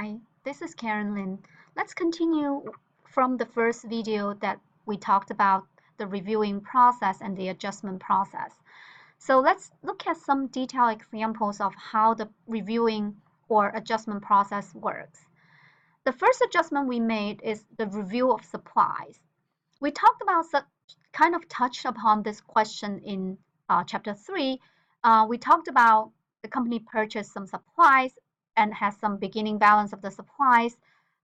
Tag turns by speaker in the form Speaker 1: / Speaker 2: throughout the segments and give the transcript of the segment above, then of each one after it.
Speaker 1: Hi, this is Karen Lin. Let's continue from the first video that we talked about the reviewing process and the adjustment process. So let's look at some detailed examples of how the reviewing or adjustment process works. The first adjustment we made is the review of supplies. We talked about kind of touched upon this question in chapter 3. We talked about the company purchased some supplies and has some beginning balance of the supplies,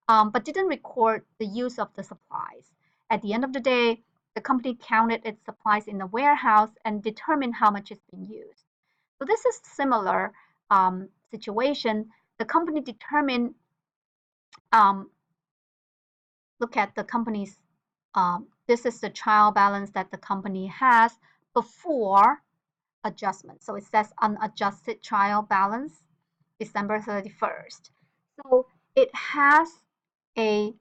Speaker 1: but didn't record the use of the supplies. At the end of the day, the company counted its supplies in the warehouse and determined how much is being used. So this is similar situation. The company determined, um, look at the company's, this is the trial balance that the company has before adjustment. So it says unadjusted trial balance, December 31st. So it has a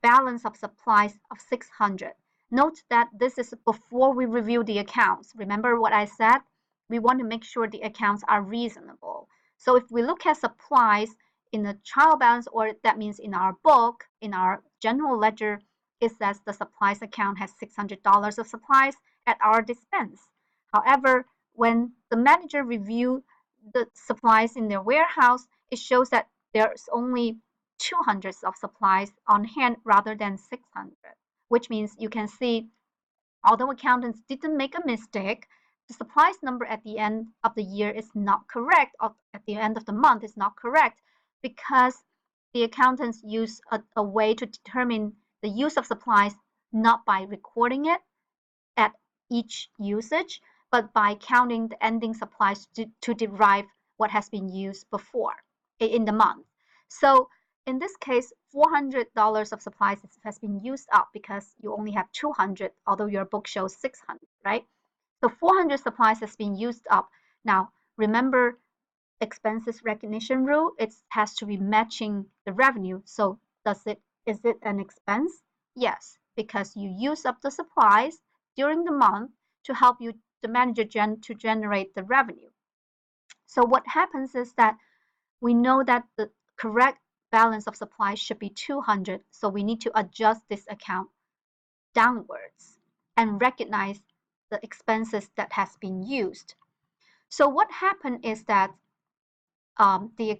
Speaker 1: balance of supplies of 600. Note that this is before we review the accounts. Remember what I said? We want to make sure the accounts are reasonable. So if we look at supplies in the trial balance, or that means in our book, in our general ledger, it says the supplies account has $600 of supplies at our dispense. However, when the manager reviewed the supplies in their warehouse, it shows that there's only 200 of supplies on hand rather than 600, which means you can see, although accountants didn't make a mistake, the supplies number at the end of the year is not correct, or at the end of the month is not correct, because the accountants use a way to determine the use of supplies not by recording it at each usage, but by counting the ending supplies to derive what has been used before in the month. So in this case, $400 of supplies has been used up because you only have 200, although your book shows 600, right? So 400 supplies has been used up. Now, remember expenses recognition rule, it has to be matching the revenue. So is it an expense? Yes, because you use up the supplies during the month to help you, the manager, to generate the revenue. So what happens is that we know that the correct balance of supplies should be 200. So we need to adjust this account downwards and recognize the expenses that has been used. So what happened is that the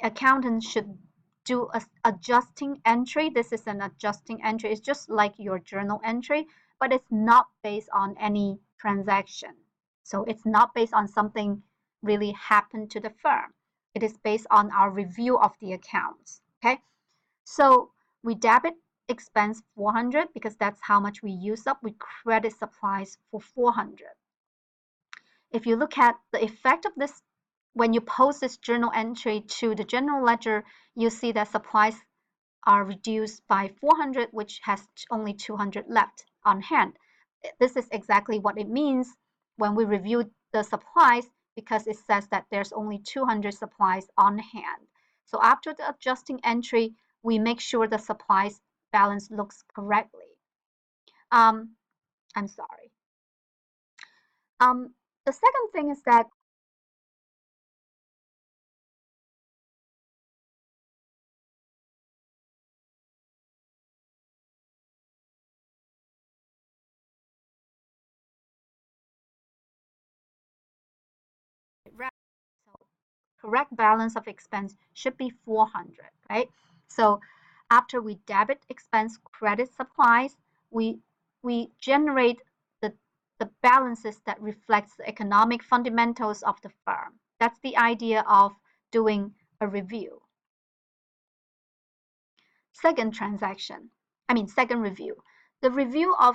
Speaker 1: accountant should do a adjusting entry. This is an adjusting entry. It's just like your journal entry, but it's not based on any transaction. So it's not based on something really happened to the firm. It is based on our review of the accounts. Okay, so we debit expense 400 because that's how much we use up. We credit supplies for 400. If you look at the effect of this, when you post this journal entry to the general ledger, you see that supplies are reduced by 400, which has only 200 left on hand. This is exactly what it means when we review the supplies, because it says that there's only 200 supplies on hand. So after the adjusting entry, we make sure the supplies balance looks correctly. I'm sorry. The second thing is that so correct balance of expense should be 400, right? So after we debit expense credit supplies, we generate the balances that reflects the economic fundamentals of the firm. That's the idea of doing a review. Second review. The review of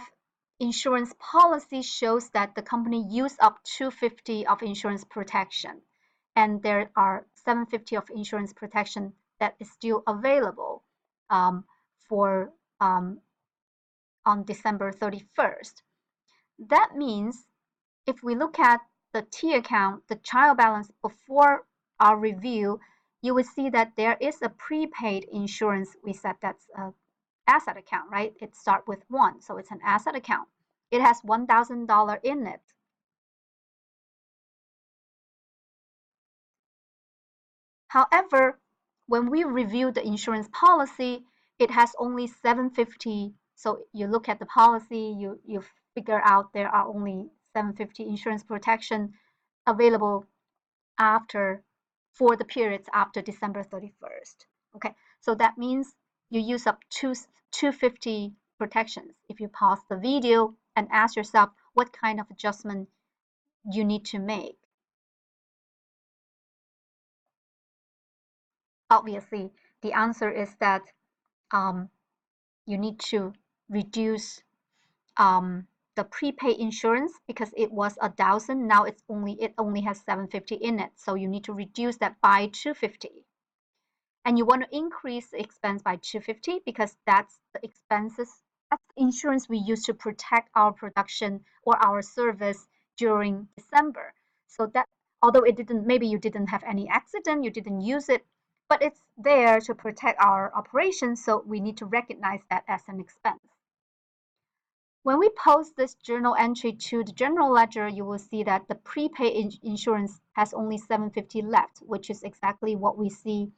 Speaker 1: insurance policy shows that the company used up 250 of insurance protection, and there are 750 of insurance protection that is still available for on December 31st. That means if we look at the T account, the trial balance before our review, you will see that there is a prepaid insurance. We said that's a asset account, right? It starts with 1, so it's an asset account. It has $1,000 in it. However, when we review the insurance policy, it has only 750. So you look at the policy, you figure out there are only 750 insurance protection available after for the periods after December 31st. Okay, so that means you use up 250 protections. If you pause the video and ask yourself what kind of adjustment you need to make. Obviously, the answer is that you need to reduce the prepaid insurance because it was 1,000. Now it only has 750 in it, so you need to reduce that by 250. And you want to increase the expense by 250 because that's the expenses, that's the insurance we use to protect our production or our service during December. So that although it didn't, maybe you didn't have any accident, you didn't use it, but it's there to protect our operations, so we need to recognize that as an expense. When we post this journal entry to the general ledger, you will see that the prepaid insurance has only 750 left, which is exactly what we see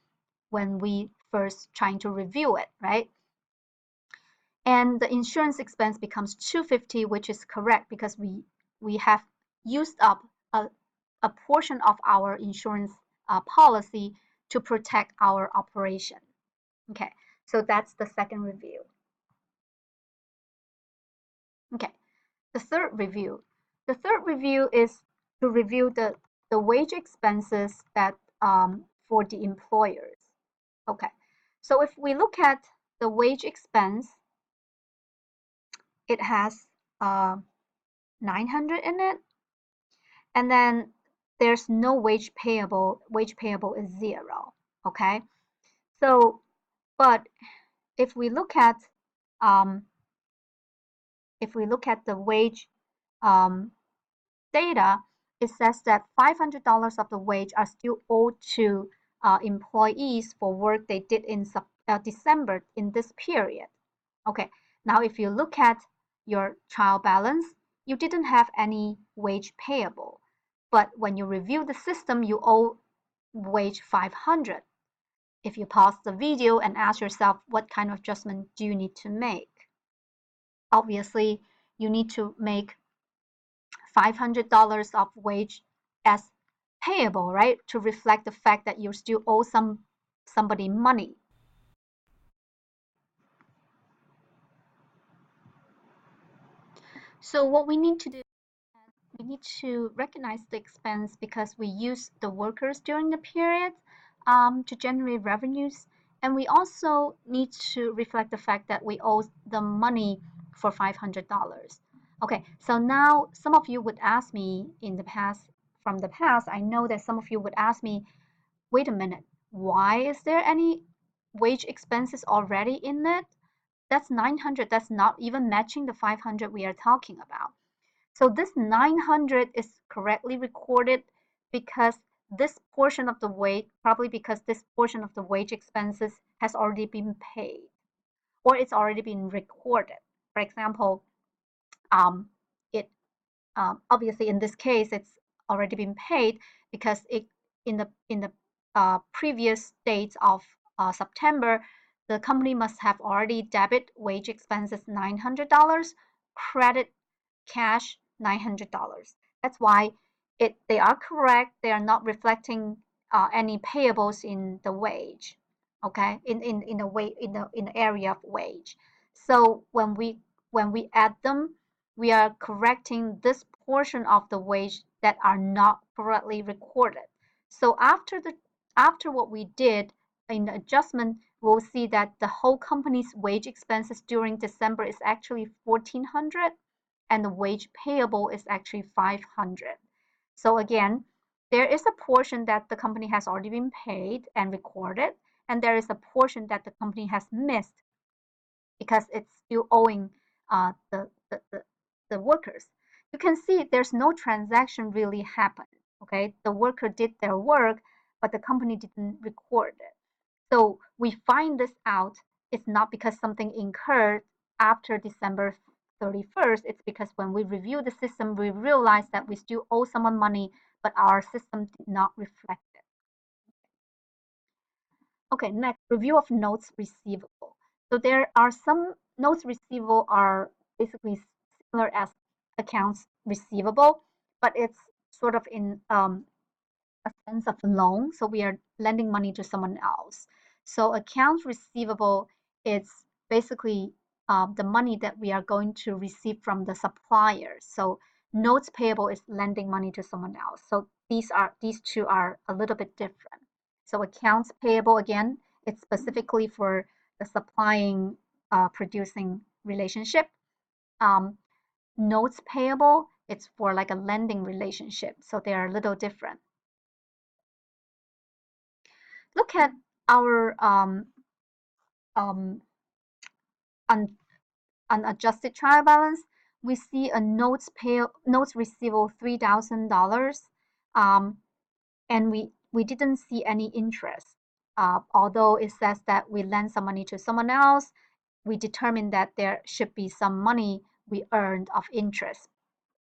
Speaker 1: when we first trying to review it, right? And the insurance expense becomes 250, which is correct because we have used up a portion of our insurance policy to protect our operation. Okay, so that's the second review. Okay, the third review. The third review is to review the wage expenses that for the employers. Okay, so if we look at the wage expense, it has 900 in it, and then there's no wage payable. Wage payable is 0. Okay, so but if we look at the wage data, it says that $500 of the wage are still owed to employees for work they did in December in this period. Okay, now if you look at your trial balance, you didn't have any wage payable. But when you review the system, you owe wage 500. If you pause the video and ask yourself what kind of adjustment do you need to make? Obviously, you need to make $500 of wage as payable, right? To reflect the fact that you still owe somebody money. So what we need to do, we need to recognize the expense because we use the workers during the period to generate revenues. And we also need to reflect the fact that we owe the money for $500. Okay, so now some of you would ask me from the past, I know that some of you would ask me, wait a minute, why is there any wage expenses already in it? That's 900, that's not even matching the 500 we are talking about. So this 900 is correctly recorded because this portion of the wage, probably because this portion of the wage expenses has already been paid or it's already been recorded. For example, it obviously in this case it's already been paid because it in the previous dates of September, the company must have already debit wage expenses $900, credit cash $900. That's why they are correct. They are not reflecting any payables in the wage. Okay, in the area of wage. So when we add them, we are correcting this portion of the wage that are not correctly recorded. So after what we did in the adjustment, we'll see that the whole company's wage expenses during December is actually 1,400 and the wage payable is actually 500. So again, there is a portion that the company has already been paid and recorded, and there is a portion that the company has missed because it's still owing the workers. You can see there's no transaction really happened. Okay, the worker did their work, but the company didn't record it. So we find this out. It's not because something incurred after December 31st. It's because when we review the system, we realize that we still owe someone money, but our system did not reflect it. Okay, next, review of notes receivable. So there are some notes receivable are basically similar as accounts receivable, but it's sort of in a sense of loan. So we are lending money to someone else. So accounts receivable is basically the money that we are going to receive from the suppliers. So notes payable is lending money to someone else. So these two are a little bit different. So accounts payable, again, it's specifically for the supplying producing relationship. Um, Notes payable, it's for like a lending relationship. So they are a little different. Look at our um, un unadjusted trial balance. We see a notes receivable $3,000, and we didn't see any interest. Although it says that we lend some money to someone else, we determined that there should be some money we earned of interest.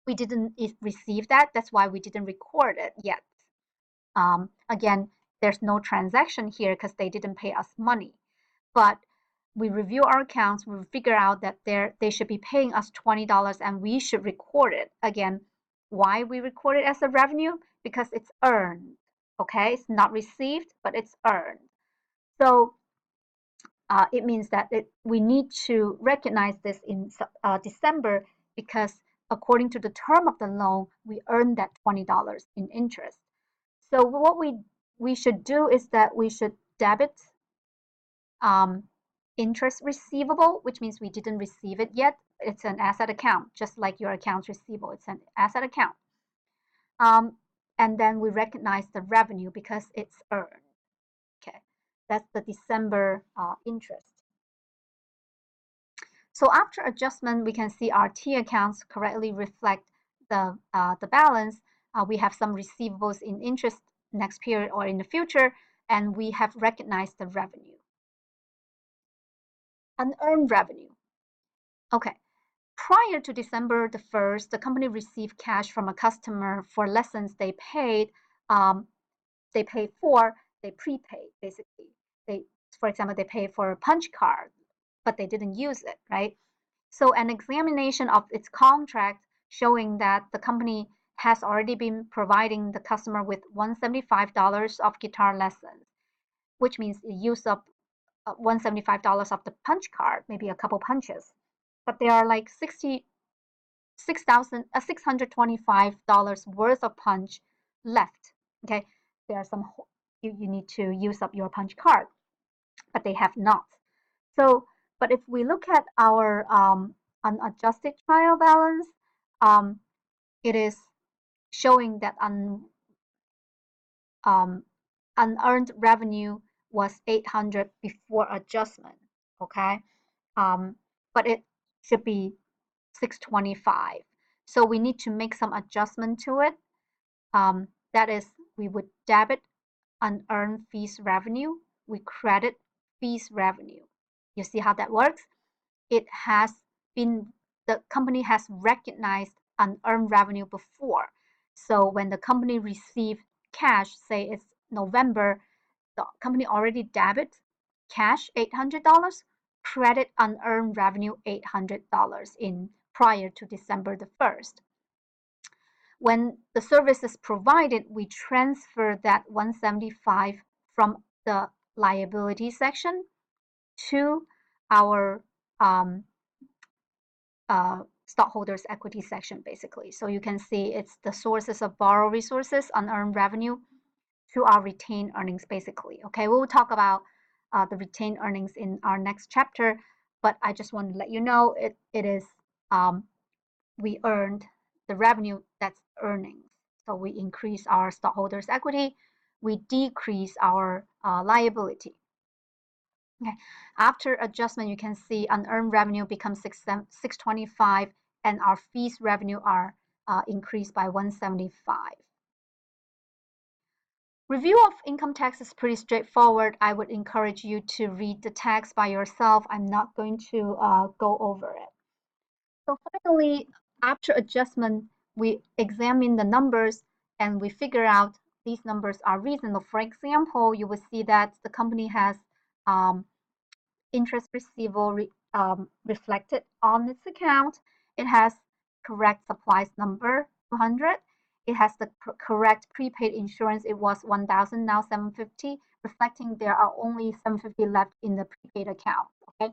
Speaker 1: We didn't receive that. That's why we didn't record it yet. Again, there's no transaction here because they didn't pay us money. But we review our accounts, we figure out that they should be paying us $20 and we should record it. Again, why we record it as a revenue? Because it's earned. Okay, it's not received, but it's earned. So it means that we need to recognize this in December because according to the term of the loan, we earned that $20 in interest. So what we should do is that we should debit interest receivable, which means we didn't receive it yet. It's an asset account, just like your accounts receivable. It's an asset account. And then we recognize the revenue because it's earned. Okay, that's the December interest. So after adjustment, we can see our T accounts correctly reflect the balance. We have some receivables in interest next period or in the future, and we have recognized the revenue. Unearned revenue. Okay. Prior to December the 1st, the company received cash from a customer for lessons they paid. They paid for, they prepaid basically. For example, they paid for a punch card, but they didn't use it, right? So an examination of its contract showing that the company has already been providing the customer with $175 of guitar lessons, which means it used up $175 of the punch card, maybe a couple punches. But there are like $625 worth of punch left. Okay, there are some you need to use up your punch card, but they have not. So, but if we look at our unadjusted trial balance, it is showing that unearned revenue was 800 before adjustment. Okay, but it should be 625. So we need to make some adjustment to it. That is, we would debit unearned fees revenue, we credit fees revenue. You see how that works? It has been, the company has recognized unearned revenue before. So when the company received cash, say it's November, the company already debit cash $800, credit unearned revenue $800 in prior to December the 1st. When the service is provided, we transfer that 175 from the liability section to our stockholders equity section, basically. So you can see it's the sources of borrowed resources, unearned revenue, to our retained earnings, basically. Okay, we'll talk about the retained earnings in our next chapter, but I just want to let you know it is we earned the revenue, that's earnings. So we increase our stockholders equity, we decrease our liability. Okay. After adjustment, you can see unearned revenue becomes 625 and our fees revenue are increased by 175. Review of income tax is pretty straightforward. I would encourage you to read the tax by yourself. I'm not going to go over it. So finally, after adjustment, we examine the numbers and we figure out these numbers are reasonable. For example, you will see that the company has interest receivable reflected on its account. It has correct supplies number 200. It has the correct prepaid insurance. It was 1,000, now 750, reflecting there are only 750 left in the prepaid account. Okay,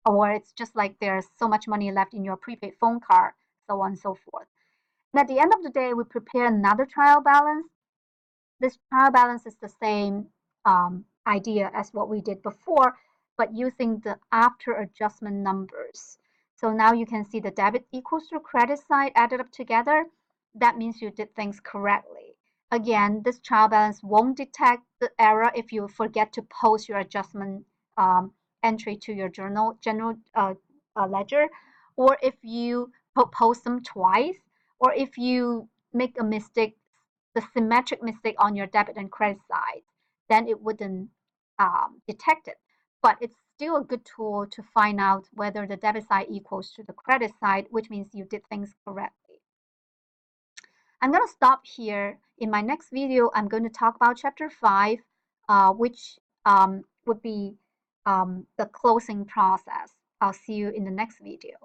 Speaker 1: or it's just like there's so much money left in your prepaid phone card, so on and so forth. And at the end of the day, we prepare another trial balance. This trial balance is the same idea as what we did before, but using the after adjustment numbers. So now you can see the debit equals to credit side added up together. That means you did things correctly. Again, this trial balance won't detect the error if you forget to post your adjustment entry to your general ledger, or if you post them twice, or if you make a mistake, the symmetric mistake on your debit and credit side, then it wouldn't detect it. But it's still a good tool to find out whether the debit side equals to the credit side, which means you did things correctly. I'm going to stop here. In my next video, I'm going to talk about chapter 5, which would be the closing process. I'll see you in the next video.